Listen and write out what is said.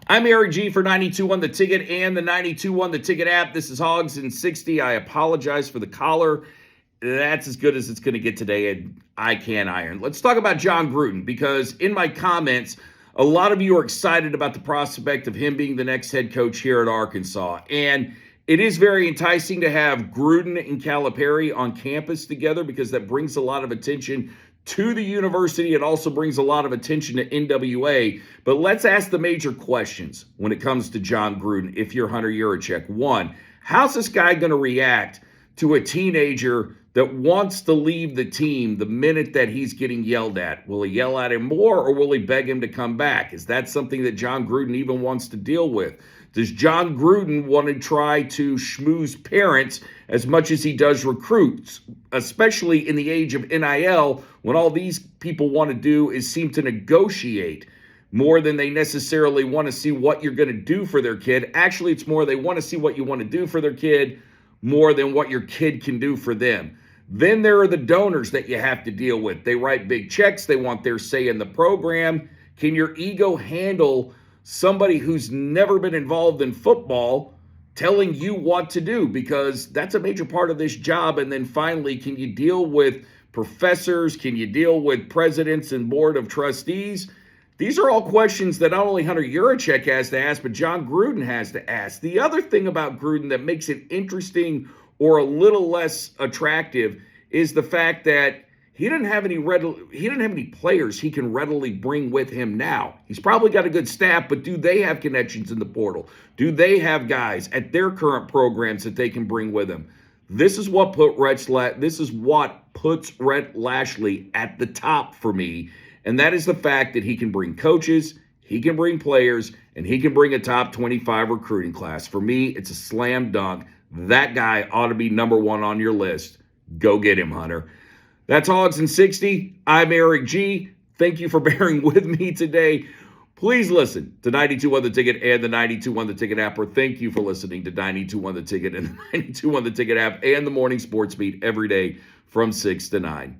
I'm Eric G for 92 on the Ticket and the 92 on the Ticket app. This is Hogs in 60. I apologize for the collar. That's as good as it's going to get today, and I can't iron. Let's talk about John Gruden, because in my comments, a lot of you are excited about the prospect of him being the next head coach here at Arkansas. And it is very enticing to have Gruden and Calipari on campus together, because that brings a lot of attention to the university. It also brings a lot of attention to NWA. But let's ask the major questions when it comes to John Gruden if you're Hunter Yurachek. One, how's this guy going to react to a teenager that wants to leave the team the minute that he's getting yelled at? Will he yell at him more, or will he beg him to come back? Is that something that John Gruden even wants to deal with? Does John Gruden want to try to schmooze parents as much as he does recruits, especially in the age of NIL, when all these people want to do is seem to negotiate more than they necessarily want to see what you're going to do for their kid? Actually, it's more they want to see what you want to do for their kid more than what your kid can do for them. Then there are the donors that you have to deal with. They write big checks. They want their say in the program. Can your ego handle somebody who's never been involved in football telling you what to do? Because that's a major part of this job. And then finally, can you deal with professors? Can you deal with presidents and board of trustees? These are all questions that not only Hunter Yurachek has to ask, but John Gruden has to ask. The other thing about Gruden that makes it interesting or a little less attractive is the fact that he didn't have any players he can readily bring with him now. He's probably got a good staff, but do they have connections in the portal? Do they have guys at their current programs that they can bring with them? This is what puts Rhett Lashlee at the top for me, and that is the fact that he can bring coaches, he can bring players, and he can bring a top 25 recruiting class. For me, it's a slam dunk. That guy ought to be number one on your list. Go get him, Hunter. That's Hogs in 60. I'm Eric G. Thank you for bearing with me today. Please listen to 92 on the Ticket and the 92 on the Ticket app, or thank you for listening to 92 on the Ticket and the 92 on the Ticket app and the Morning Sports Beat every day from 6 to 9.